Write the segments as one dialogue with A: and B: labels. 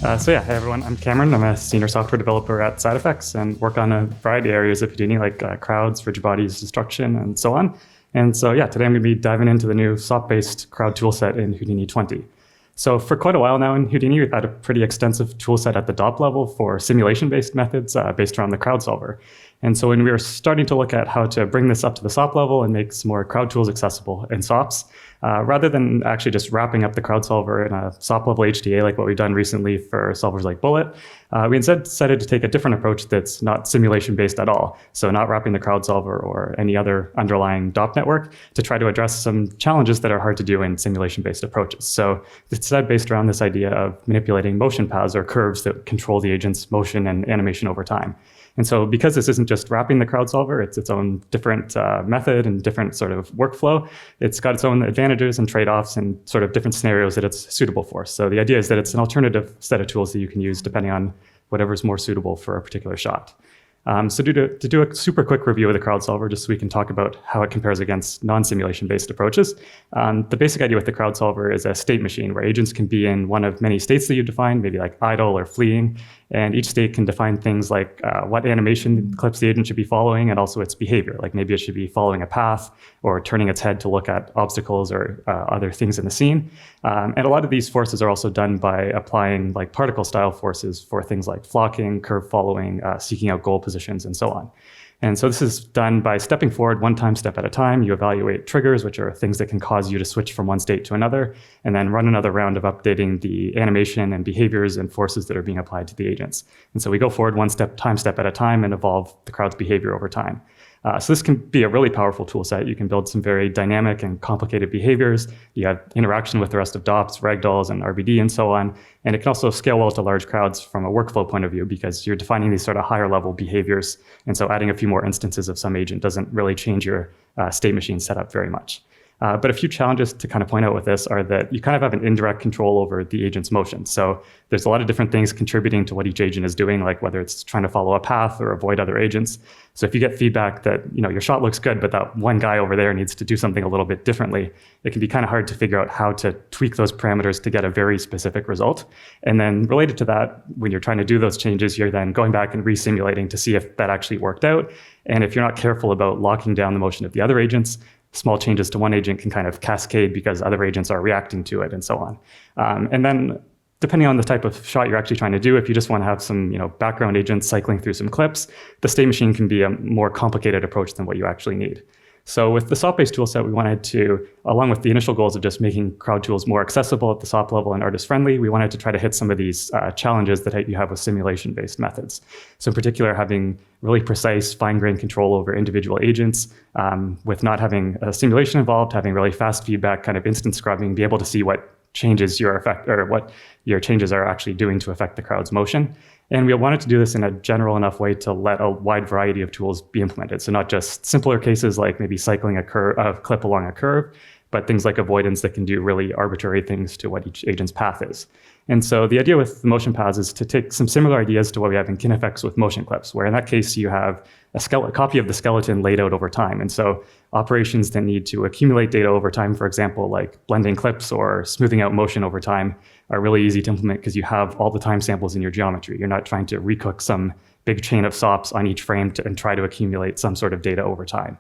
A: Hey everyone, I'm Cameron. I'm a senior software developer at SideFX and work on a variety of areas of Houdini like crowds, rigid bodies, destruction, and so on. Today I'm going to be diving into the new SOP-based crowd toolset in Houdini 20. So for quite a while now in Houdini, we've had a pretty extensive toolset at the DOP level for simulation-based methods based around the crowd solver. And so when we were starting to look at how to bring this up to the SOP level and make some more crowd tools accessible in SOPs, rather than actually just wrapping up the crowd solver in a SOP level HTA like what we've done recently for solvers like Bullet, we instead decided to take a different approach that's not simulation-based at all. So not wrapping the crowd solver or any other underlying DOP network to try to address some challenges that are hard to do in simulation-based approaches. So it's based around this idea of manipulating motion paths or curves that control the agent's motion and animation over time. And so because this isn't just wrapping the crowd solver, it's its own different method and different sort of workflow. It's got its own advantages and trade-offs and sort of different scenarios that it's suitable for. So the idea is that it's an alternative set of tools that you can use depending on whatever's more suitable for a particular shot. To do a super quick review of the crowd solver, just so we can talk about how it compares against non-simulation based approaches. The basic idea with the crowd solver is a state machine where agents can be in one of many states that you define, maybe like idle or fleeing. And each state can define things like what animation clips the agent should be following and also its behavior. Like maybe it should be following a path or turning its head to look at obstacles or other things in the scene. And a lot of these forces are also done by applying like particle style forces for things like flocking, curve following, seeking out goal positions, and so on. And so this is done by stepping forward one time step at a time. You evaluate triggers, which are things that can cause you to switch from one state to another, and then run another round of updating the animation and behaviors and forces that are being applied to the agents. And so we go forward one step at a time and evolve the crowd's behavior over time. So this can be a really powerful tool set. You can build some very dynamic and complicated behaviors. You have interaction with the rest of DOPs, ragdolls, and RBD, and so on. And it can also scale well to large crowds from a workflow point of view because you're defining these sort of higher level behaviors. And so adding a few more instances of some agent doesn't really change your state machine setup very much. But a few challenges to kind of point out with this are that you kind of have an indirect control over the agent's motion. So there's a lot of different things contributing to what each agent is doing, like whether it's trying to follow a path or avoid other agents. So if you get feedback that your shot looks good, but that one guy over there needs to do something a little bit differently, it can be kind of hard to figure out how to tweak those parameters to get a very specific result. And then related to that, when you're trying to do those changes, you're then going back and re-simulating to see if that actually worked out. And if you're not careful about locking down the motion of the other agents, small changes to one agent can kind of cascade because other agents are reacting to it and so on. And then depending on the type of shot you're actually trying to do, if you just want to have some background agents cycling through some clips, the state machine can be a more complicated approach than what you actually need. So with the SOP-based toolset, we wanted to, along with the initial goals of just making crowd tools more accessible at the SOP level and artist-friendly, we wanted to try to hit some of these challenges that you have with simulation-based methods. So in particular, having really precise, fine-grained control over individual agents, with not having a simulation involved, having really fast feedback, kind of instant scrubbing, be able to see what changes what your changes are actually doing to affect the crowd's motion. And we wanted to do this in a general enough way to let a wide variety of tools be implemented. So not just simpler cases like maybe cycling a clip along a curve, but things like avoidance that can do really arbitrary things to what each agent's path is. And so the idea with the motion paths is to take some similar ideas to what we have in KineFX with motion clips, where in that case you have a copy of the skeleton laid out over time. And so operations that need to accumulate data over time, for example, like blending clips or smoothing out motion over time, are really easy to implement because you have all the time samples in your geometry. You're not trying to recook some big chain of SOPs on each frame and try to accumulate some sort of data over time.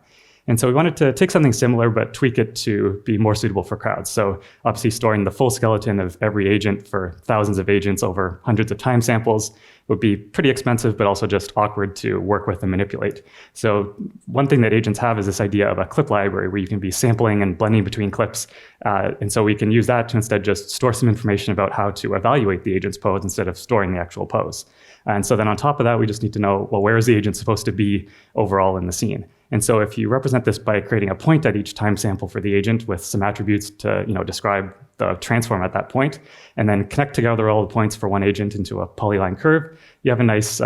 A: And so we wanted to take something similar, but tweak it to be more suitable for crowds. So obviously storing the full skeleton of every agent for thousands of agents over hundreds of time samples would be pretty expensive, but also just awkward to work with and manipulate. So one thing that agents have is this idea of a clip library where you can be sampling and blending between clips. And so we can use that to instead just store some information about how to evaluate the agent's pose instead of storing the actual pose. And so then on top of that, we just need to know, well, where is the agent supposed to be overall in the scene? And so if you represent this by creating a point at each time sample for the agent with some attributes to describe the transform at that point, and then connect together all the points for one agent into a polyline curve, you have a nice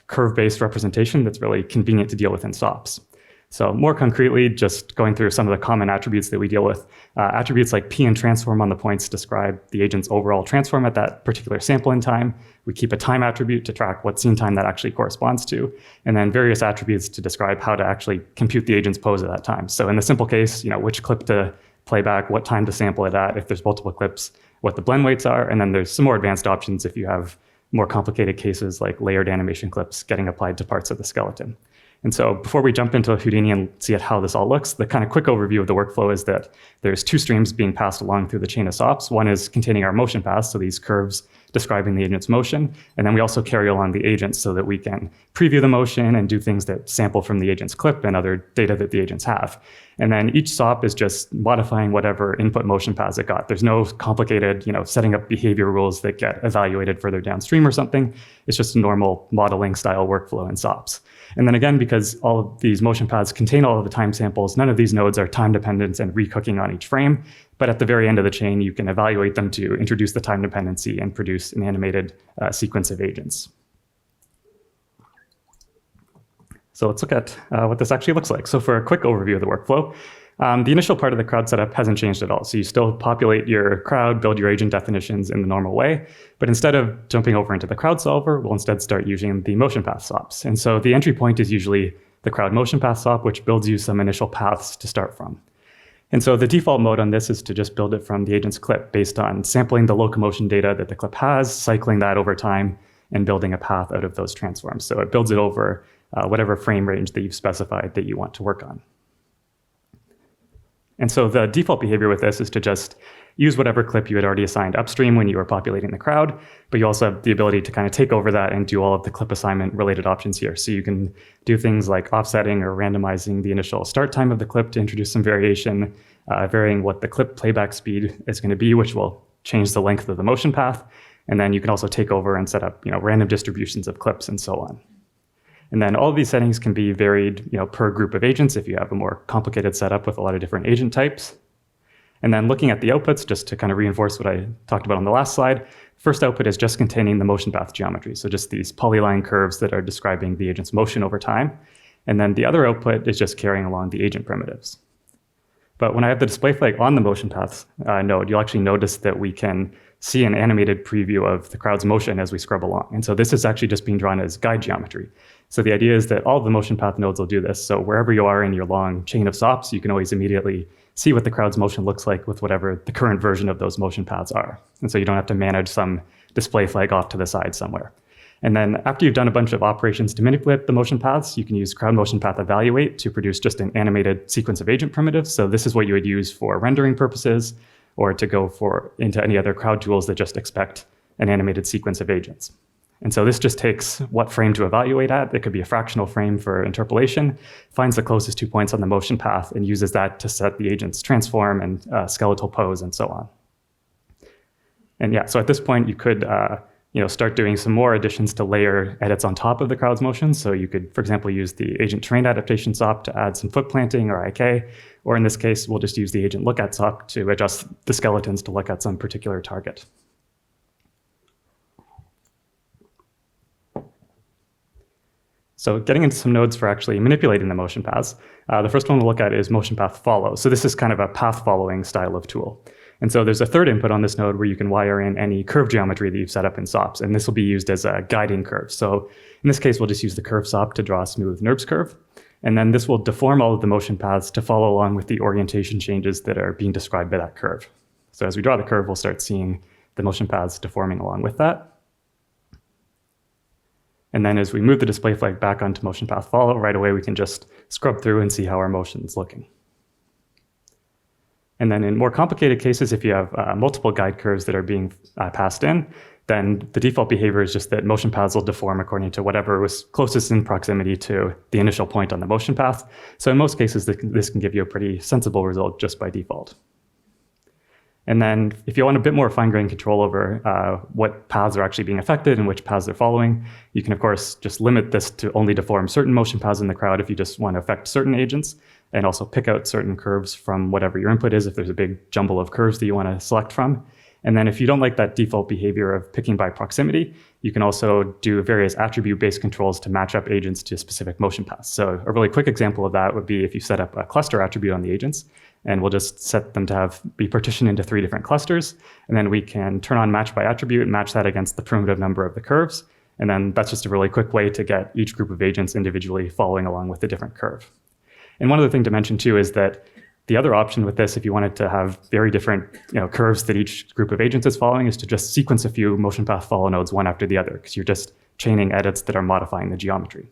A: curve-based representation that's really convenient to deal with in SOPs. So more concretely, just going through some of the common attributes that we deal with. Attributes like P and transform on the points describe the agent's overall transform at that particular sample in time. We keep a time attribute to track what scene time that actually corresponds to, and then various attributes to describe how to actually compute the agent's pose at that time. So in the simple case, which clip to playback, what time to sample it at, if there's multiple clips, what the blend weights are, and then there's some more advanced options if you have more complicated cases like layered animation clips getting applied to parts of the skeleton. And so before we jump into Houdini and see how this all looks, the kind of quick overview of the workflow is that there's two streams being passed along through the chain of SOPs. One is containing our motion paths, so these curves describing the agent's motion. And then we also carry along the agents so that we can preview the motion and do things that sample from the agent's clip and other data that the agents have. And then each SOP is just modifying whatever input motion paths it got. There's no complicated, setting up behavior rules that get evaluated further downstream or something. It's just a normal modeling style workflow in SOPs. And then again, because all of these motion paths contain all of the time samples, none of these nodes are time dependent and recooking on each frame. But at the very end of the chain, you can evaluate them to introduce the time dependency and produce an animated sequence of agents. So let's look at what this actually looks like. So for a quick overview of the workflow, the initial part of the crowd setup hasn't changed at all. So you still populate your crowd, build your agent definitions in the normal way. But instead of jumping over into the crowd solver, we'll instead start using the motion path SOPs. And so the entry point is usually the crowd motion path SOP, which builds you some initial paths to start from. And so the default mode on this is to just build it from the agent's clip based on sampling the locomotion data that the clip has, cycling that over time, and building a path out of those transforms. So it builds it over whatever frame range that you've specified that you want to work on. And so the default behavior with this is to just use whatever clip you had already assigned upstream when you were populating the crowd, but you also have the ability to kind of take over that and do all of the clip assignment related options here. So you can do things like offsetting or randomizing the initial start time of the clip to introduce some variation, varying what the clip playback speed is going to be, which will change the length of the motion path. And then you can also take over and set up random distributions of clips and so on. And then all of these settings can be varied per group of agents if you have a more complicated setup with a lot of different agent types. And then looking at the outputs, just to kind of reinforce what I talked about on the last slide, first output is just containing the motion path geometry. So just these polyline curves that are describing the agent's motion over time. And then the other output is just carrying along the agent primitives. But when I have the display flag on the motion paths node, you'll actually notice that we can see an animated preview of the crowd's motion as we scrub along. And so this is actually just being drawn as guide geometry. So the idea is that all of the motion path nodes will do this. So wherever you are in your long chain of SOPs, you can always immediately see what the crowd's motion looks like with whatever the current version of those motion paths are. And so you don't have to manage some display flag off to the side somewhere. And then after you've done a bunch of operations to manipulate the motion paths, you can use crowd motion path evaluate to produce just an animated sequence of agent primitives. So this is what you would use for rendering purposes or to go into any other crowd tools that just expect an animated sequence of agents. And so this just takes what frame to evaluate at. It could be a fractional frame for interpolation, finds the closest 2 points on the motion path, and uses that to set the agent's transform and skeletal pose and so on. And yeah, so at this point, you could start doing some more additions to layer edits on top of the crowd's motion. So you could, for example, use the agent terrain adaptation SOP to add some foot planting or IK, or in this case, we'll just use the agent look at SOP to adjust the skeletons to look at some particular target. So getting into some nodes for actually manipulating the motion paths, the first one we'll look at is motion path follow. So this is kind of a path following style of tool. And so there's a third input on this node where you can wire in any curve geometry that you've set up in SOPs, and this will be used as a guiding curve. So in this case, we'll just use the curve SOP to draw a smooth NURBS curve. And then this will deform all of the motion paths to follow along with the orientation changes that are being described by that curve. So as we draw the curve, we'll start seeing the motion paths deforming along with that. And then as we move the display flag back onto motion path follow, right away we can just scrub through and see how our motion is looking. And then in more complicated cases, if you have multiple guide curves that are being passed in, then the default behavior is just that motion paths will deform according to whatever was closest in proximity to the initial point on the motion path. So in most cases, this can give you a pretty sensible result just by default. And then if you want a bit more fine-grained control over what paths are actually being affected and which paths they're following, you can, of course, just limit this to only deform certain motion paths in the crowd if you just want to affect certain agents, and also pick out certain curves from whatever your input is if there's a big jumble of curves that you want to select from. And then if you don't like that default behavior of picking by proximity, you can also do various attribute-based controls to match up agents to specific motion paths. So a really quick example of that would be if you set up a cluster attribute on the agents, and we'll just set them to be partitioned into 3 different clusters. And then we can turn on match by attribute and match that against the primitive number of the curves. And then that's just a really quick way to get each group of agents individually following along with a different curve. And one other thing to mention too is that The other option with this, if you wanted to have very different curves that each group of agents is following, is to just sequence a few motion path follow nodes one after the other, because you're just chaining edits that are modifying the geometry.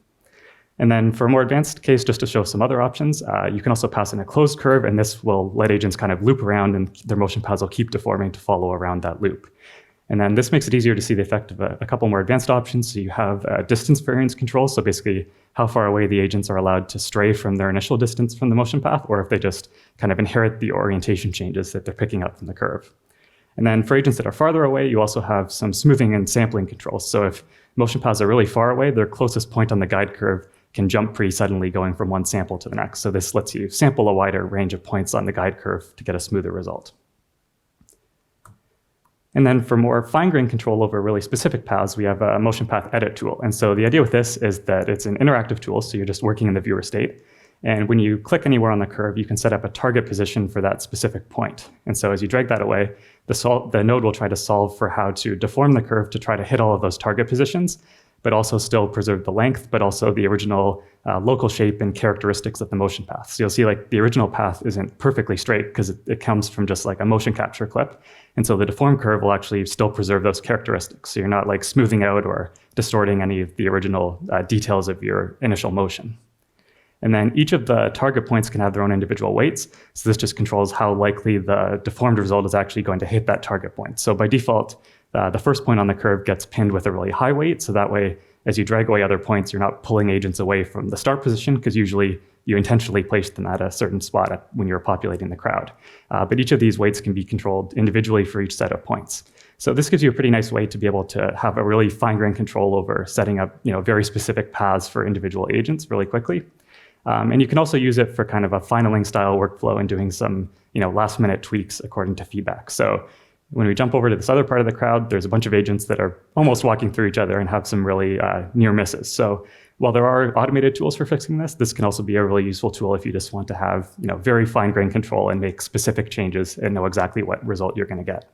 A: And then for a more advanced case, just to show some other options, you can also pass in a closed curve, and this will let agents kind of loop around, and their motion paths will keep deforming to follow around that loop. And then this makes it easier to see the effect of a couple more advanced options. So you have distance variance control, so basically how far away the agents are allowed to stray from their initial distance from the motion path, or if they just kind of inherit the orientation changes that they're picking up from the curve. And then for agents that are farther away, you also have some smoothing and sampling controls. So if motion paths are really far away, their closest point on the guide curve can jump pretty suddenly going from one sample to the next. So this lets you sample a wider range of points on the guide curve to get a smoother result. And then for more fine-grained control over really specific paths, we have a motion path edit tool. And so the idea with this is that it's an interactive tool, so you're just working in the viewer state. And when you click anywhere on the curve, you can set up a target position for that specific point. And so as you drag that away, the node will try to solve for how to deform the curve to try to hit all of those target positions, but also still preserve the length, but also the original local shape and characteristics of the motion path. So you'll see like the original path isn't perfectly straight because it comes from just like a motion capture clip. And so the deformed curve will actually still preserve those characteristics. So you're not like smoothing out or distorting any of the original details of your initial motion. And then each of the target points can have their own individual weights. So this just controls how likely the deformed result is actually going to hit that target point. So by default, the first point on the curve gets pinned with a really high weight. So that way, as you drag away other points, you're not pulling agents away from the start position, because usually you intentionally place them at a certain spot when you're populating the crowd. But each of these weights can be controlled individually for each set of points. So this gives you a pretty nice way to be able to have a really fine-grained control over setting up very specific paths for individual agents really quickly. And you can also use it for kind of a finaling style workflow and doing some last-minute tweaks according to feedback. So when we jump over to this other part of the crowd, there's a bunch of agents that are almost walking through each other and have some really near misses. So while there are automated tools for fixing this, this can also be a really useful tool if you just want to have very fine-grained control and make specific changes and know exactly what result you're going to get.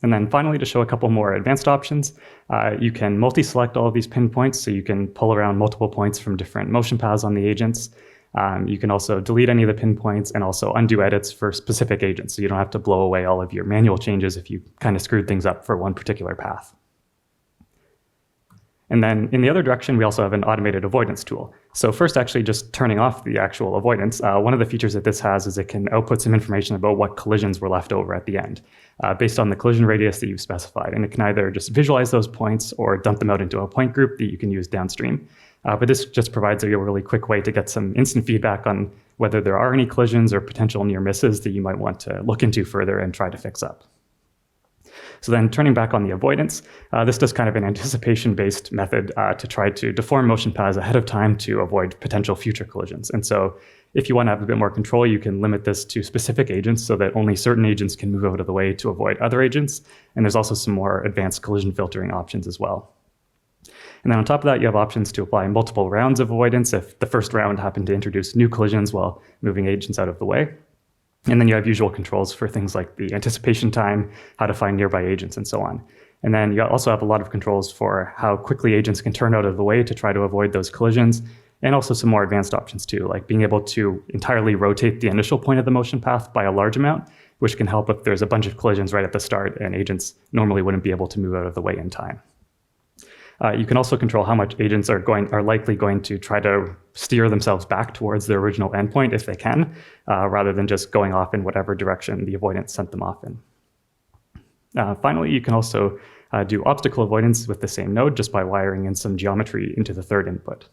A: And then finally, to show a couple more advanced options, you can multi-select all of these pinpoints, so you can pull around multiple points from different motion paths on the agents. You can also delete any of the pinpoints and also undo edits for specific agents, so you don't have to blow away all of your manual changes if you kind of screwed things up for one particular path. And then in the other direction, we also have an automated avoidance tool. So first, actually just turning off the actual avoidance, one of the features that this has is it can output some information about what collisions were left over at the end, based on the collision radius that you've specified. And it can either just visualize those points or dump them out into a point group that you can use downstream. But this just provides a really quick way to get some instant feedback on whether there are any collisions or potential near misses that you might want to look into further and try to fix up. So then turning back on the avoidance, this does kind of an anticipation-based method to try to deform motion paths ahead of time to avoid potential future collisions. And so if you want to have a bit more control, you can limit this to specific agents so that only certain agents can move out of the way to avoid other agents. And there's also some more advanced collision filtering options as well. And then on top of that, you have options to apply multiple rounds of avoidance if the first round happened to introduce new collisions while moving agents out of the way. And then you have usual controls for things like the anticipation time, how to find nearby agents, and so on. And then you also have a lot of controls for how quickly agents can turn out of the way to try to avoid those collisions, and also some more advanced options too, like being able to entirely rotate the initial point of the motion path by a large amount, which can help if there's a bunch of collisions right at the start and agents normally wouldn't be able to move out of the way in time. You can also control how much agents are likely going to try to steer themselves back towards their original endpoint if they can, rather than just going off in whatever direction the avoidance sent them off in. Finally, you can also do obstacle avoidance with the same node just by wiring in some geometry into the third input.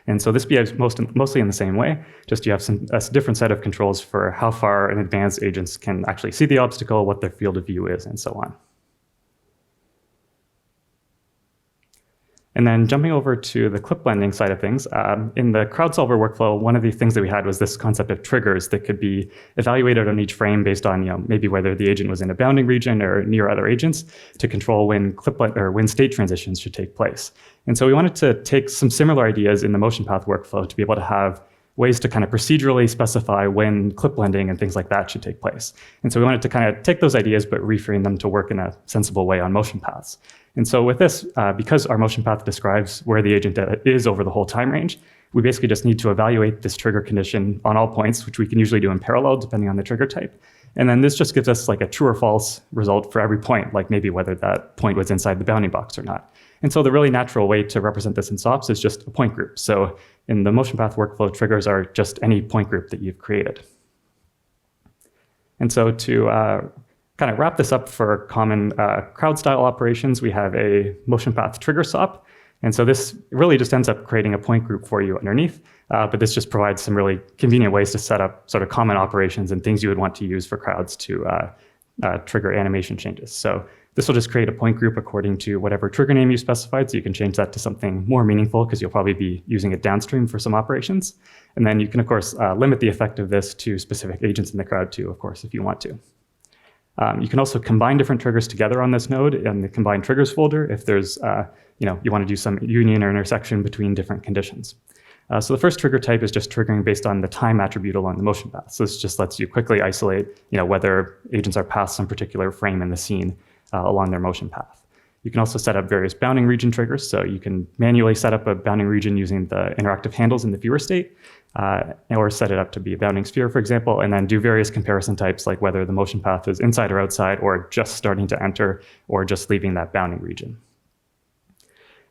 A: And so this behaves mostly in the same way, just you have a different set of controls for how far in advance agents can actually see the obstacle, what their field of view is, and so on. And then jumping over to the clip blending side of things, in the crowd solver workflow, one of the things that we had was this concept of triggers that could be evaluated on each frame based on maybe whether the agent was in a bounding region or near other agents to control when when state transitions should take place. And so we wanted to take some similar ideas in the motion path workflow to be able to have ways to kind of procedurally specify when clip blending and things like that should take place. And so we wanted to kind of take those ideas, but reframe them to work in a sensible way on motion paths. And so with this, because our motion path describes where the agent is over the whole time range, we basically just need to evaluate this trigger condition on all points, which we can usually do in parallel depending on the trigger type. And then this just gives us like a true or false result for every point, like maybe whether that point was inside the bounding box or not. And so the really natural way to represent this in SOPs is just a point group. So in the motion path workflow, triggers are just any point group that you've created. And so to kind of wrap this up for common crowd style operations, we have a motion path trigger SOP. And so this really just ends up creating a point group for you underneath, but this just provides some really convenient ways to set up sort of common operations and things you would want to use for crowds to trigger animation changes. So this will just create a point group according to whatever trigger name you specified, so you can change that to something more meaningful because you'll probably be using it downstream for some operations. And then you can, of course, limit the effect of this to specific agents in the crowd too, of course, if you want to. You can also combine different triggers together on this node in the combine triggers folder if there's, you want to do some union or intersection between different conditions. So the first trigger type is just triggering based on the time attribute along the motion path. So this just lets you quickly isolate, whether agents are past some particular frame in the scene along their motion path. You can also set up various bounding region triggers. So you can manually set up a bounding region using the interactive handles in the viewer state, or set it up to be a bounding sphere, for example, and then do various comparison types like whether the motion path is inside or outside, or just starting to enter, or just leaving that bounding region.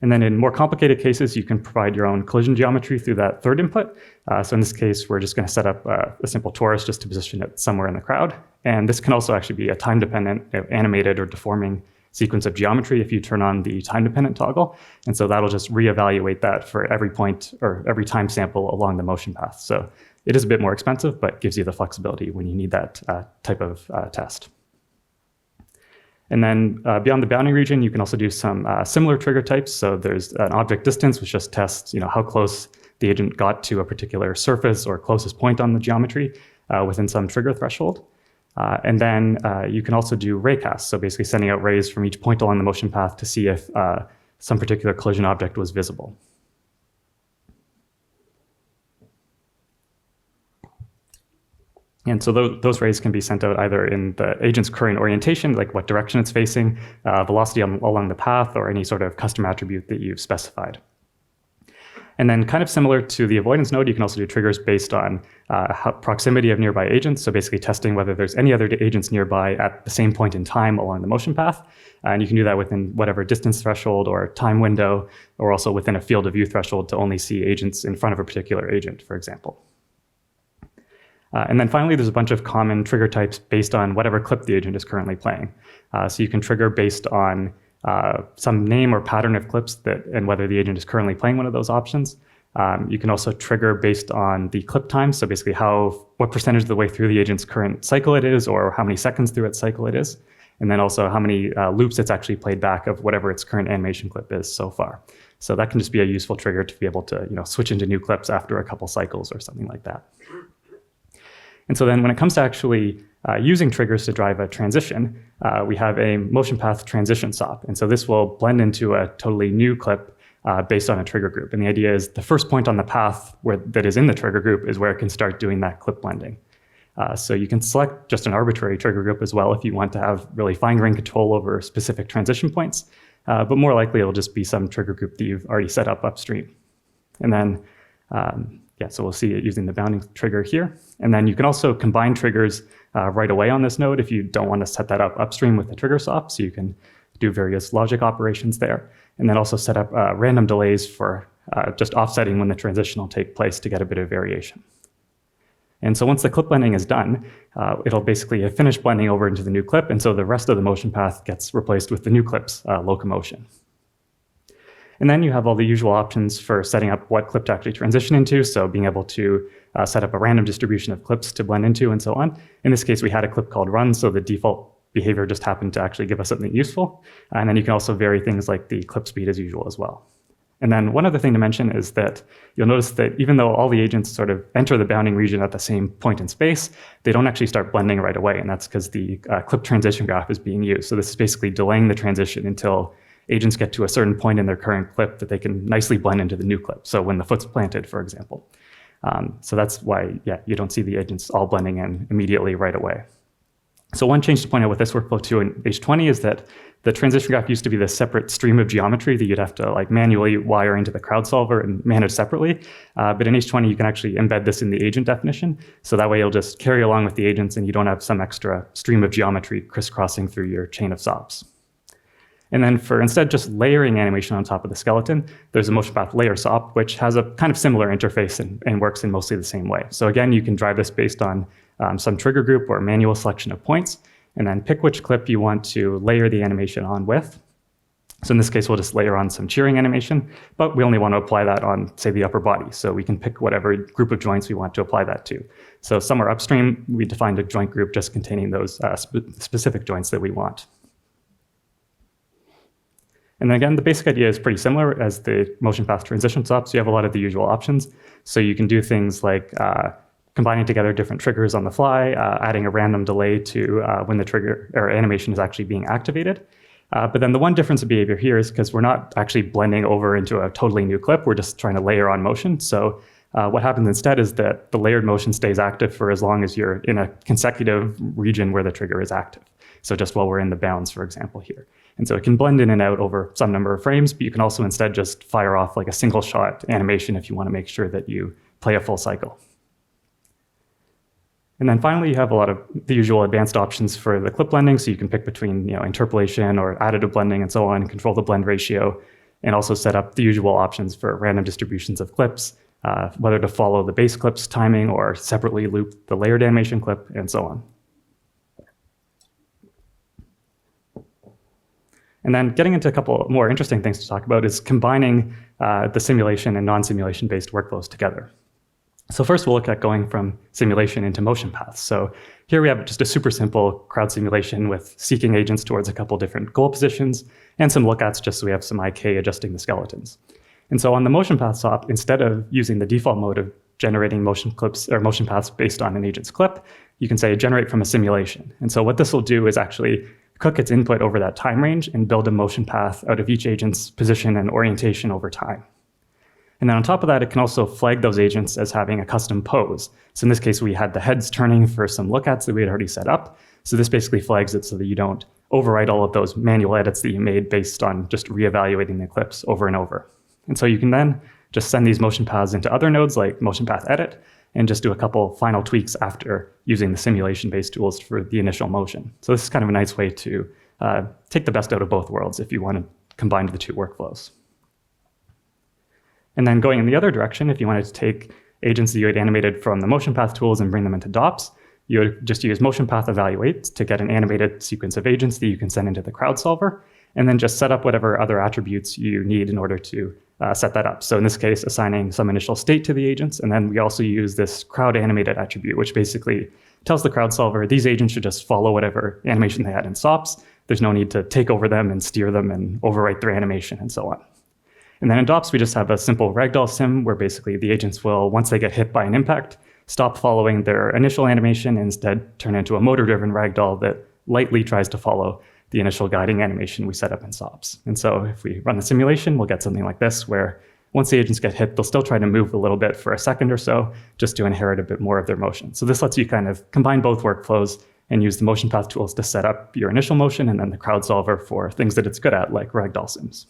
A: And then in more complicated cases, you can provide your own collision geometry through that third input. So in this case, we're just going to set up a simple torus just to position it somewhere in the crowd. And this can also actually be a time-dependent, animated or deforming sequence of geometry if you turn on the time-dependent toggle. And so that'll just reevaluate that for every point or every time sample along the motion path. So it is a bit more expensive, but gives you the flexibility when you need that type of test. And then beyond the bounding region, you can also do some similar trigger types. So there's an object distance, which just tests how close the agent got to a particular surface or closest point on the geometry within some trigger threshold. And then you can also do raycasts, so basically sending out rays from each point along the motion path to see if some particular collision object was visible. And so those rays can be sent out either in the agent's current orientation, like what direction it's facing, velocity along the path, or any sort of custom attribute that you've specified. And then kind of similar to the avoidance node, you can also do triggers based on proximity of nearby agents. So basically testing whether there's any other agents nearby at the same point in time along the motion path. And you can do that within whatever distance threshold or time window, or also within a field of view threshold to only see agents in front of a particular agent, for example. And then finally, there's a bunch of common trigger types based on whatever clip the agent is currently playing. So you can trigger based on some name or pattern of clips and whether the agent is currently playing one of those options. You can also trigger based on the clip time, so basically what percentage of the way through the agent's current cycle it is, or how many seconds through its cycle it is, and then also how many loops it's actually played back of whatever its current animation clip is so far. So that can just be a useful trigger to be able to switch into new clips after a couple cycles or something like that. And so then when it comes to actually using triggers to drive a transition, we have a motion path transition SOP. And so this will blend into a totally new clip based on a trigger group. And the idea is the first point on the path that is in the trigger group is where it can start doing that clip blending. So you can select just an arbitrary trigger group as well if you want to have really fine-grained control over specific transition points. But more likely, it'll just be some trigger group that you've already set up upstream. And then so we'll see it using the bounding trigger here. And then you can also combine triggers right away on this node if you don't want to set that up upstream with the trigger SOP. So you can do various logic operations there. And then also set up random delays for just offsetting when the transition will take place to get a bit of variation. And so once the clip blending is done, it'll basically finish blending over into the new clip. And so the rest of the motion path gets replaced with the new clip's locomotion. And then you have all the usual options for setting up what clip to actually transition into. So being able to set up a random distribution of clips to blend into and so on. In this case, we had a clip called run, so the default behavior just happened to actually give us something useful. And then you can also vary things like the clip speed as usual as well. And then one other thing to mention is that you'll notice that even though all the agents sort of enter the bounding region at the same point in space, they don't actually start blending right away. And that's because the clip transition graph is being used. So this is basically delaying the transition until agents get to a certain point in their current clip that they can nicely blend into the new clip. So when the foot's planted, for example. So that's why, you don't see the agents all blending in immediately right away. So one change to point out with this workflow too in H20 is that the transition graph used to be this separate stream of geometry that you'd have to like manually wire into the crowd solver and manage separately. But in H20, you can actually embed this in the agent definition. So that way you'll just carry along with the agents and you don't have some extra stream of geometry crisscrossing through your chain of SOPs. And then for instead just layering animation on top of the skeleton, there's a motion path layer SOP, which has a kind of similar interface and works in mostly the same way. So again, you can drive this based on some trigger group or manual selection of points, and then pick which clip you want to layer the animation on with. So in this case, we'll just layer on some cheering animation, but we only want to apply that on, say, the upper body. So we can pick whatever group of joints we want to apply that to. So somewhere upstream, we defined a joint group just containing those specific joints that we want. And then again, the basic idea is pretty similar as the motion path transition SOPs. You have a lot of the usual options. So you can do things like combining together different triggers on the fly, adding a random delay to when the trigger or animation is actually being activated. But then the one difference of behavior here is because we're not actually blending over into a totally new clip, we're just trying to layer on motion. So what happens instead is that the layered motion stays active for as long as you're in a consecutive region where the trigger is active. So just while we're in the bounds, for example, here. And so it can blend in and out over some number of frames, but you can also instead just fire off like a single shot animation if you want to make sure that you play a full cycle. And then finally, you have a lot of the usual advanced options for the clip blending. So you can pick between interpolation or additive blending and so on, and control the blend ratio, and also set up the usual options for random distributions of clips, whether to follow the base clip's timing or separately loop the layered animation clip, and so on. And then getting into a couple more interesting things to talk about is combining the simulation and non-simulation based workflows together. So first we'll look at going from simulation into motion paths. So here we have just a super simple crowd simulation with seeking agents towards a couple different goal positions and some lookouts just so we have some IK adjusting the skeletons. And so on the motion path SOP, instead of using the default mode of generating motion clips or motion paths based on an agent's clip, you can say generate from a simulation. And so what this will do is actually cook its input over that time range and build a motion path out of each agent's position and orientation over time. And then on top of that, it can also flag those agents as having a custom pose. So in this case, we had the heads turning for some lookouts that we had already set up. So this basically flags it so that you don't overwrite all of those manual edits that you made based on just reevaluating the clips over and over. And so you can then just send these motion paths into other nodes like motion path edit and just do a couple final tweaks after using the simulation-based tools for the initial motion. So this is kind of a nice way to take the best out of both worlds if you want to combine the two workflows. And then going in the other direction, if you wanted to take agents that you had animated from the motion path tools and bring them into DOPS, you would just use motion path evaluate to get an animated sequence of agents that you can send into the crowd solver, and then just set up whatever other attributes you need in order to set that up. So in this case, assigning some initial state to the agents. And then we also use this crowd animated attribute, which basically tells the crowd solver these agents should just follow whatever animation they had in SOPs. There's no need to take over them and steer them and overwrite their animation and so on. And then in DOPS, we just have a simple ragdoll sim where basically the agents will, once they get hit by an impact, stop following their initial animation and instead turn into a motor-driven ragdoll that lightly tries to follow the initial guiding animation we set up in SOPs. And so if we run the simulation, we'll get something like this, where once the agents get hit, they'll still try to move a little bit for a second or so, just to inherit a bit more of their motion. So this lets you kind of combine both workflows and use the motion path tools to set up your initial motion and then the crowd solver for things that it's good at, like ragdoll sims.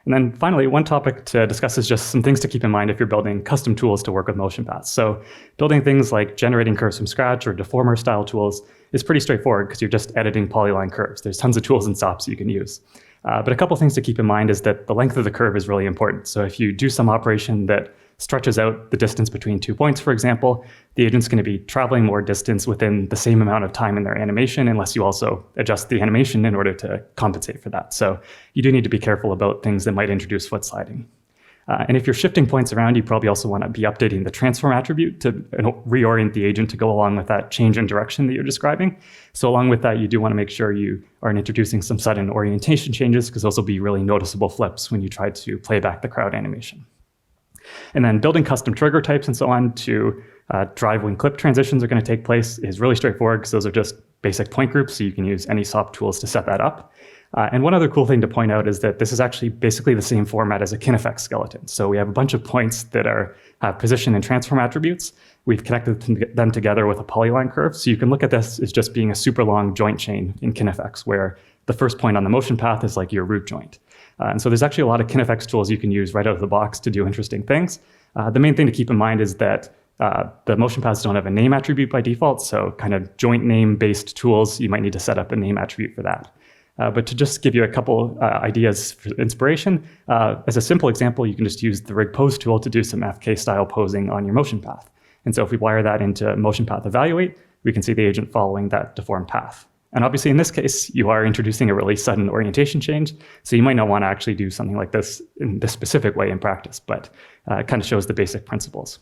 A: And then finally, one topic to discuss is just some things to keep in mind if you're building custom tools to work with motion paths. So building things like generating curves from scratch or deformer style tools is pretty straightforward because you're just editing polyline curves. There's tons of tools and SOPs you can use. But a couple things to keep in mind is that the length of the curve is really important. So if you do some operation that stretches out the distance between 2 points, for example, the agent's going to be traveling more distance within the same amount of time in their animation, unless you also adjust the animation in order to compensate for that. So you do need to be careful about things that might introduce foot sliding. And if you're shifting points around, you probably also want to be updating the transform attribute to reorient the agent to go along with that change in direction that you're describing. So along with that, you do want to make sure you aren't introducing some sudden orientation changes, because those will be really noticeable flips when you try to play back the crowd animation. And then building custom trigger types and so on to drive when clip transitions are going to take place is really straightforward because those are just basic point groups, so you can use any SOP tools to set that up. And one other cool thing to point out is that this is actually basically the same format as a KineFX skeleton. So we have a bunch of points that have position and transform attributes. We've connected them together with a polyline curve. So you can look at this as just being a super long joint chain in KineFX, where the first point on the motion path is like your root joint. And so there's actually a lot of KineFX tools you can use right out of the box to do interesting things. The main thing to keep in mind is that the motion paths don't have a name attribute by default. So kind of joint name-based tools, you might need to set up a name attribute for that. But to just give you a couple ideas for inspiration, as a simple example, you can just use the rig pose tool to do some FK-style posing on your motion path. And so if we wire that into motion path evaluate, we can see the agent following that deformed path. And obviously in this case, you are introducing a really sudden orientation change. So you might not want to actually do something like this in this specific way in practice, but it kind of shows the basic principles.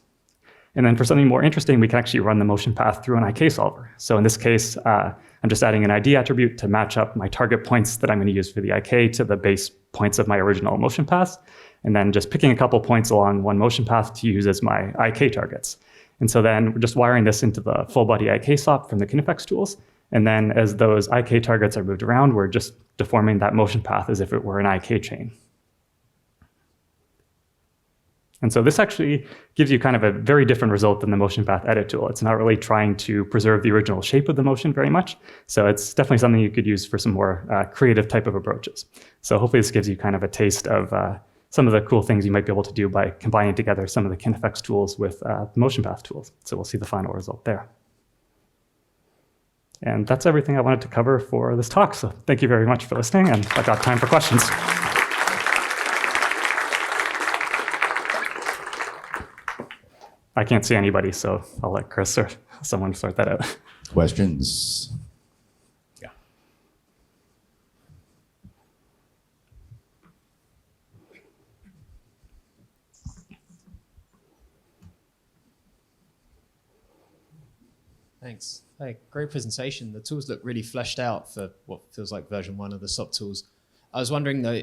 A: And then for something more interesting, we can actually run the motion path through an IK solver. So in this case, I'm just adding an ID attribute to match up my target points that I'm going to use for the IK to the base points of my original motion path, and then just picking a couple points along one motion path to use as my IK targets. And so then we're just wiring this into the full body IK SOP from the KineFX tools. And then as those IK targets are moved around, we're just deforming that motion path as if it were an IK chain. And so this actually gives you kind of a very different result than the motion path edit tool. It's not really trying to preserve the original shape of the motion very much. So it's definitely something you could use for some more creative type of approaches. So hopefully this gives you kind of a taste of some of the cool things you might be able to do by combining together some of the KineFX tools with the motion path tools. So we'll see the final result there. And that's everything I wanted to cover for this talk. So thank you very much for listening, and I've got time for questions. I can't see anybody, so I'll let Chris or someone sort that out.
B: Questions?
C: Yeah. Thanks. Hey, great presentation. The tools look really fleshed out for what feels like version 1 of the SOP tools. I was wondering though,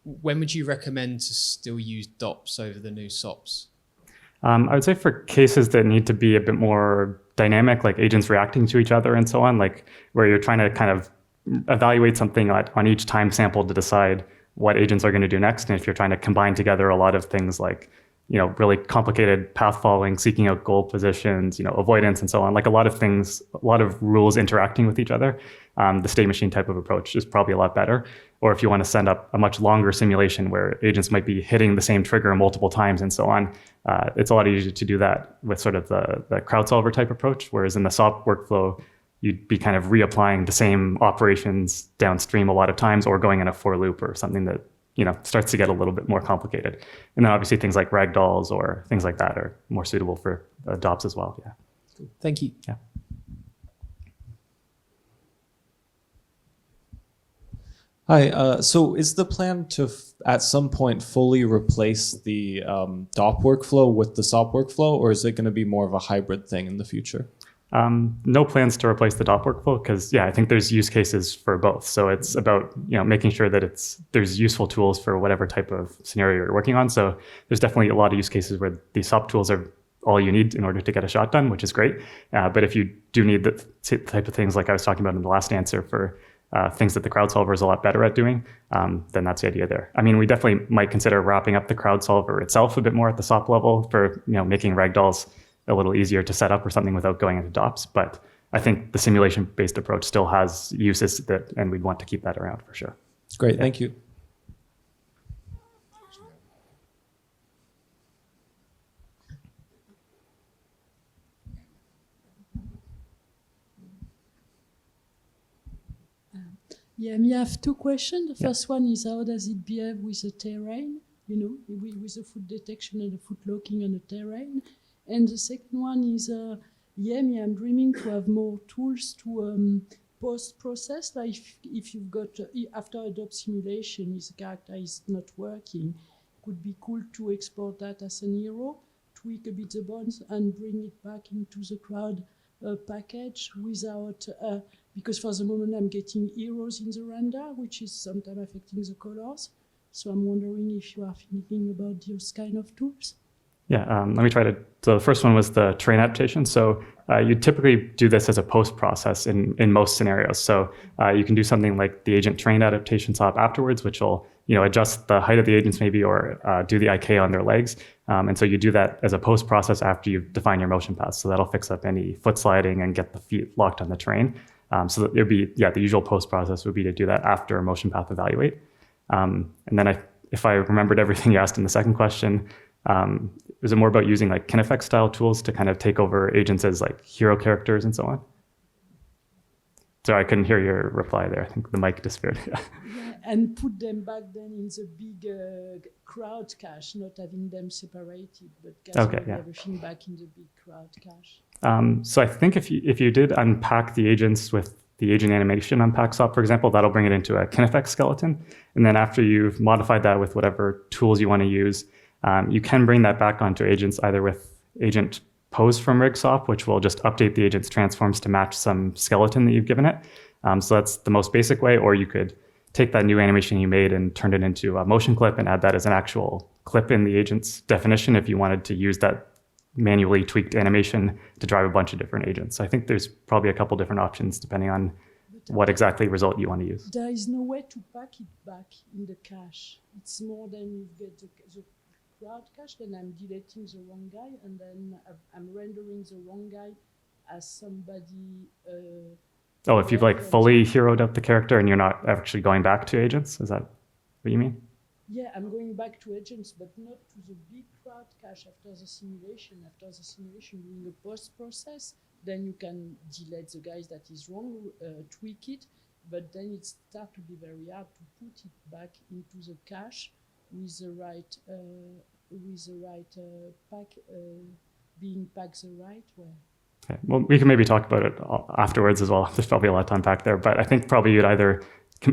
C: when would you recommend to still use DOPs over the new SOPs?
A: I would say for cases that need to be a bit more dynamic, like agents reacting to each other and so on, like where you're trying to kind of evaluate something on each time sample to decide what agents are going to do next. And if you're trying to combine together a lot of things like, really complicated path following, seeking out goal positions, avoidance and so on, like a lot of things, a lot of rules interacting with each other, the state machine type of approach is probably a lot better. Or if you want to send up a much longer simulation where agents might be hitting the same trigger multiple times and so on, it's a lot easier to do that with sort of the crowd solver type approach. Whereas in the SOP workflow, you'd be kind of reapplying the same operations downstream a lot of times, or going in a for loop or something that starts to get a little bit more complicated. And then obviously things like ragdolls or things like that are more suitable for DOPs as well. Yeah.
C: Cool. Thank you.
A: Yeah.
D: Hi, so is the plan to, at some point, fully replace the DOP workflow with the SOP workflow, or is it going to be more of a hybrid thing in the future?
A: No plans to replace the DOP workflow because, I think there's use cases for both. So it's about making sure that there's useful tools for whatever type of scenario you're working on. So there's definitely a lot of use cases where the SOP tools are all you need in order to get a shot done, which is great. But if you do need the type of things like I was talking about in the last answer for things that the crowd solver is a lot better at doing, then that's the idea there. I mean, we definitely might consider wrapping up the crowd solver itself a bit more at the SOP level for making ragdolls a little easier to set up or something without going into DOPs. But I think the simulation-based approach still has uses and we'd want to keep that around for sure.
D: Great, thank you.
E: Yeah, I have two questions. The first one is how does it behave with the terrain, with the foot detection and the foot locking on the terrain? And the second one is, I'm dreaming to have more tools to post-process. Like if you've got, after a DOP simulation, if the character is not working, it could be cool to export that as an hero, tweak a bit the bones and bring it back into the crowd package without, because for the moment I'm getting heroes in the render, which is sometimes affecting the colors. So I'm wondering if you are thinking about those kind of tools.
A: Yeah, let me try to. So the first one was the terrain adaptation. So you typically do this as a post process in most scenarios. So you can do something like the agent terrain adaptation SOP afterwards, which will adjust the height of the agents maybe, or do the IK on their legs. And so you do that as a post process after you define your motion paths. So that'll fix up any foot sliding and get the feet locked on the terrain. So that it would be, the usual post process would be to do that after motion path evaluate. And then if I remembered everything you asked in the second question, is it more about using like KineFX style tools to kind of take over agents as like hero characters and so on? Sorry, I couldn't hear your reply there. I think the mic disappeared.
E: Yeah, and put them back then in the big crowd cache, not having them separated, but gathering everything back in the big crowd cache.
A: So I think if you did unpack the agents with the agent animation unpack SOP, for example, that'll bring it into a KineFX skeleton. And then after you've modified that with whatever tools you want to use, you can bring that back onto agents either with agent pose from rig SOP, which will just update the agent's transforms to match some skeleton that you've given it. So that's the most basic way, or you could take that new animation you made and turn it into a motion clip and add that as an actual clip in the agent's definition if you wanted to use that manually tweaked animation to drive a bunch of different agents. So I think there's probably a couple different options depending on what exactly result you want to use.
E: There is no way to pack it back in the cache. It's more than you get the crowd cache, then I'm deleting the wrong guy, and then I'm rendering the wrong guy as somebody.
A: If you've like fully heroed up the character and you're not actually going back to agents, is that what you mean?
E: Yeah, I'm going back to agents, but not to the big crowd cache after the simulation. After the simulation, doing a post process, then you can delete the guys that is wrong, tweak it, but then it starts to be very hard to put it back into the cache with the right pack being packed the right way.
A: Okay. Well, we can maybe talk about it afterwards as well. There's probably a lot to unpack there, but I think probably you'd either,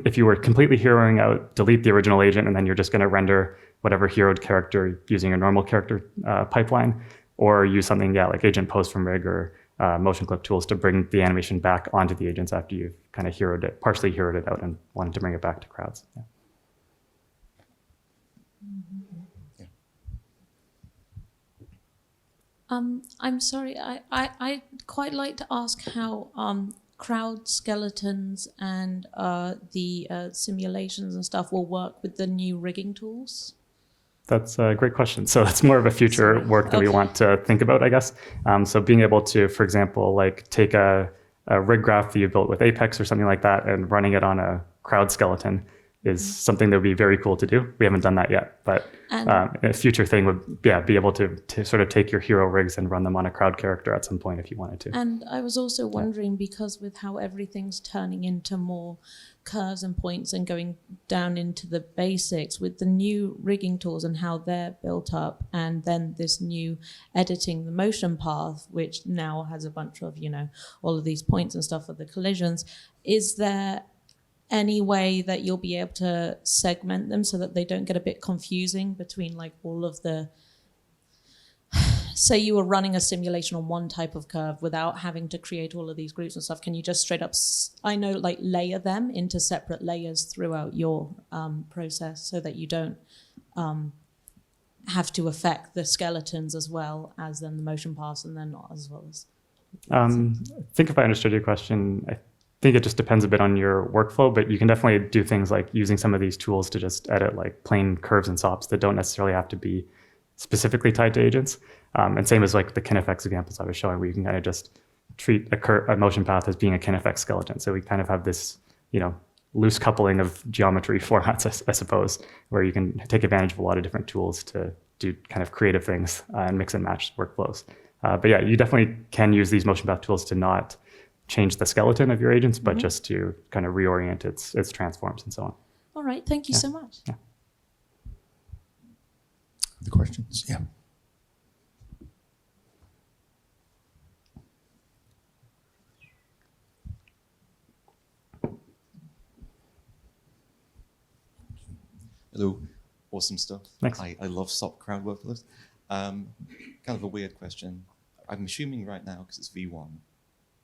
A: if you were completely heroing out, delete the original agent, and then you're just going to render whatever heroed character using a normal character pipeline, or use something like agent pose from rig or motion clip tools to bring the animation back onto the agents after you've kind of partially heroed it out and wanted to bring it back to crowds. Yeah.
B: I'm sorry, I'd quite like to ask how crowd skeletons and the simulations and stuff will work with the new rigging tools.
A: That's a great question. So that's more of a future work that we want to think about, I guess. So being able to, for example, like take a rig graph that you built with Apex or something like that and running it on a crowd skeleton is something that would be very cool to do. We haven't done that yet, but a future thing would be able to sort of take your hero rigs and run them on a crowd character at some point if you wanted to.
B: And I was also wondering, because with how everything's turning into more curves and points and going down into the basics with the new rigging tools and how they're built up, and then this new editing the motion path, which now has a bunch of, all of these points and stuff for the collisions, is there any way that you'll be able to segment them so that they don't get a bit confusing between like all of the, say you were running a simulation on one type of curve without having to create all of these groups and stuff, can you just straight up, layer them into separate layers throughout your process so that you don't have to affect the skeletons as well as then the motion paths and then not as well as...
A: I think if I understood your question, I think it just depends a bit on your workflow, but you can definitely do things like using some of these tools to just edit like plain curves and SOPs that don't necessarily have to be specifically tied to agents. And same as like the KineFX examples I was showing, where you can kind of just treat a motion path as being a KineFX skeleton. So we kind of have this, loose coupling of geometry formats, I suppose, where you can take advantage of a lot of different tools to do kind of creative things and mix and match workflows. But yeah, you definitely can use these motion path tools to not change the skeleton of your agents, but just to kind of reorient its transforms and so on.
B: All right, thank you so much.
F: Other questions? Yeah.
G: Hello, awesome stuff.
A: Thanks.
G: I love SOP crowd workflows. Kind of a weird question. I'm assuming right now, because it's V1,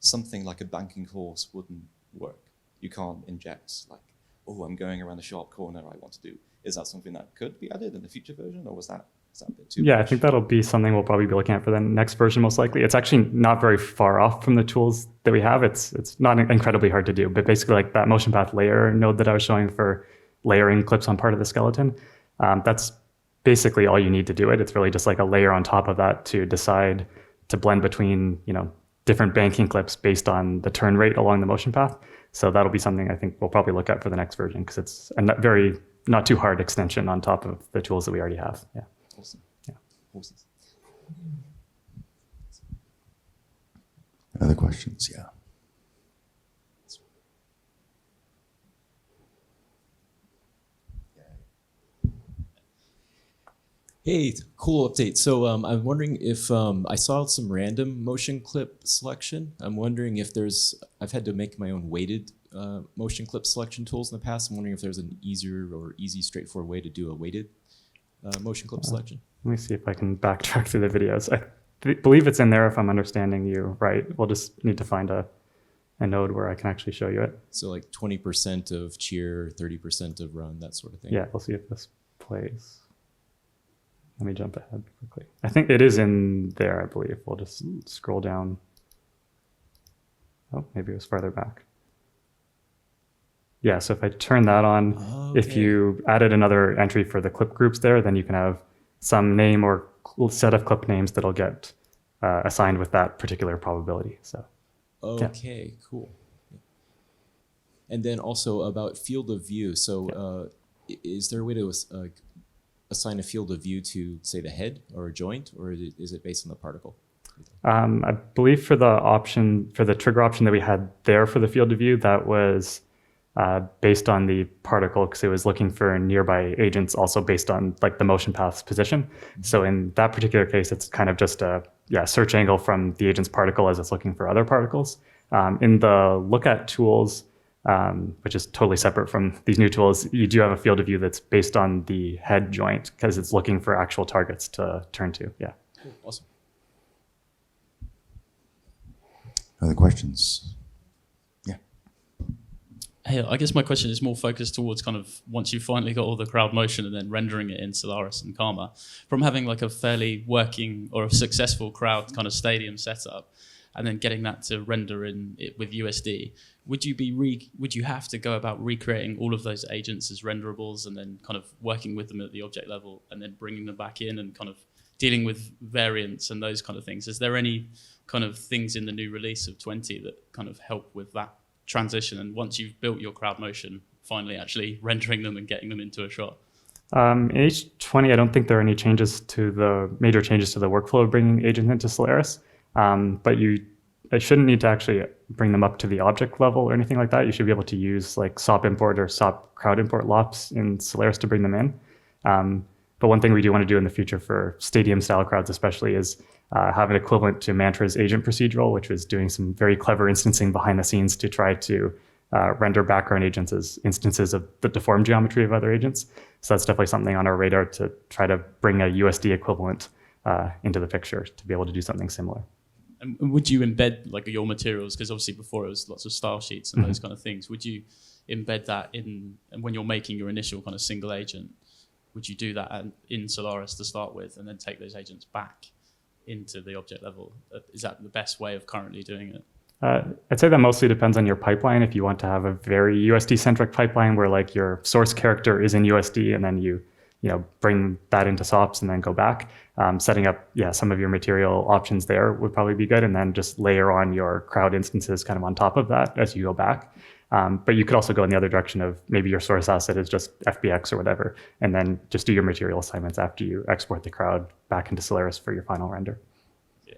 G: something like a banking horse wouldn't work. You can't inject like, oh, I'm going around a sharp corner I want to do. Is that something that could be added in the future version, or was that Is that a bit too
A: Yeah, I
G: much?
A: think that'll be something we'll probably be looking at for the next version, most likely. It's actually not very far off from the tools that we have. It's not incredibly hard to do, but basically like that motion path layer node that I was showing for layering clips on part of the skeleton, that's basically all you need to do it. It's really just like a layer on top of that to decide to blend between, different banking clips based on the turn rate along the motion path. So that'll be something I think we'll probably look at for the next version because it's a not too hard extension on top of the tools that we already have. Yeah.
G: Awesome.
A: Yeah.
G: Horses.
F: Other questions? Yeah.
H: Hey, cool update. So I'm wondering if I saw some random motion clip selection. I'm wondering if I've had to make my own weighted motion clip selection tools in the past. I'm wondering if there's an easier or straightforward way to do a weighted motion clip selection.
A: Let me see if I can backtrack through the videos. I believe it's in there if I'm understanding you right. We'll just need to find a node where I can actually show you it.
H: So like 20% of cheer, 30% of run, that sort of thing.
A: Yeah, we'll see if this plays. Let me jump ahead quickly. I think it is in there, I believe. We'll just scroll down. Oh, maybe it was farther back. Yeah, so if I turn that on, if you added another entry for the clip groups there, then you can have some name or set of clip names that'll get assigned with that particular probability. So,
H: okay, cool. And then also about field of view. So is there a way to assign a field of view to, say, the head or a joint, or is it based on the particle?
A: I believe for the trigger option that we had there for the field of view, that was based on the particle because it was looking for nearby agents also based on like the motion path's position. Mm-hmm. So in that particular case, it's kind of just a search angle from the agent's particle as it's looking for other particles. In the look at tools, which is totally separate from these new tools, you do have a field of view that's based on the head joint because it's looking for actual targets to turn to. Yeah.
H: Cool. Awesome.
F: Other questions? Yeah.
I: Hey, I guess my question is more focused towards kind of once you've finally got all the crowd motion and then rendering it in Solaris and Karma, from having like a fairly working or a successful crowd kind of stadium setup, and then getting that to render in it with USD, would you have to go about recreating all of those agents as renderables and then kind of working with them at the object level and then bringing them back in and kind of dealing with variants and those kind of things? Is there any kind of things in the new release of 20 that kind of help with that transition? And once you've built your crowd motion, finally actually rendering them and getting them into a shot?
A: In H20, I don't think there are any major changes to the workflow of bringing agents into Solaris. But I shouldn't need to actually bring them up to the object level or anything like that. You should be able to use like SOP import or SOP crowd import LOPs in Solaris to bring them in. But one thing we do want to do in the future for stadium style crowds especially is have an equivalent to Mantra's agent procedural, which was doing some very clever instancing behind the scenes to try to render background agents as instances of the deformed geometry of other agents. So that's definitely something on our radar to try to bring a USD equivalent into the picture to be able to do something similar.
I: And would you embed like your materials? Because obviously before it was lots of style sheets and those kind of things. Would you embed that in, and when you're making your initial kind of single agent, would you do that in Solaris to start with and then take those agents back into the object level? Is that the best way of currently doing it?
A: I'd say that mostly depends on your pipeline. If you want to have a very USD-centric pipeline where like your source character is in USD and then you bring that into SOPs and then go back, setting up some of your material options there would probably be good, and then just layer on your crowd instances kind of on top of that as you go back. But you could also go in the other direction of maybe your source asset is just FBX or whatever, and then just do your material assignments after you export the crowd back into Solaris for your final render.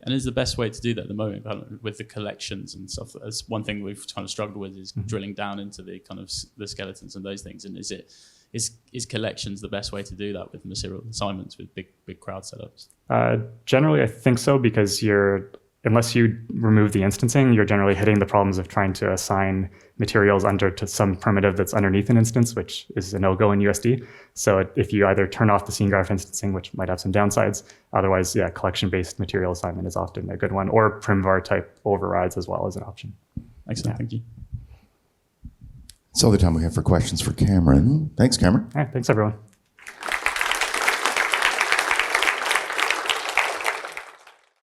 I: And is the best way to do that at the moment with the collections and stuff? That's one thing we've kind of struggled with is drilling down into the kind of the skeletons and those things. And is collections the best way to do that with material assignments with big crowd setups?
A: Generally, I think so, because unless you remove the instancing, you're generally hitting the problems of trying to assign materials to some primitive that's underneath an instance, which is a no-go in USD. So if you either turn off the scene graph instancing, which might have some downsides, otherwise, collection-based material assignment is often a good one, or primvar type overrides as well as an option.
I: Excellent, thank you.
F: That's all the time we have for questions for Cameron. Thanks, Cameron.
A: All right, thanks everyone.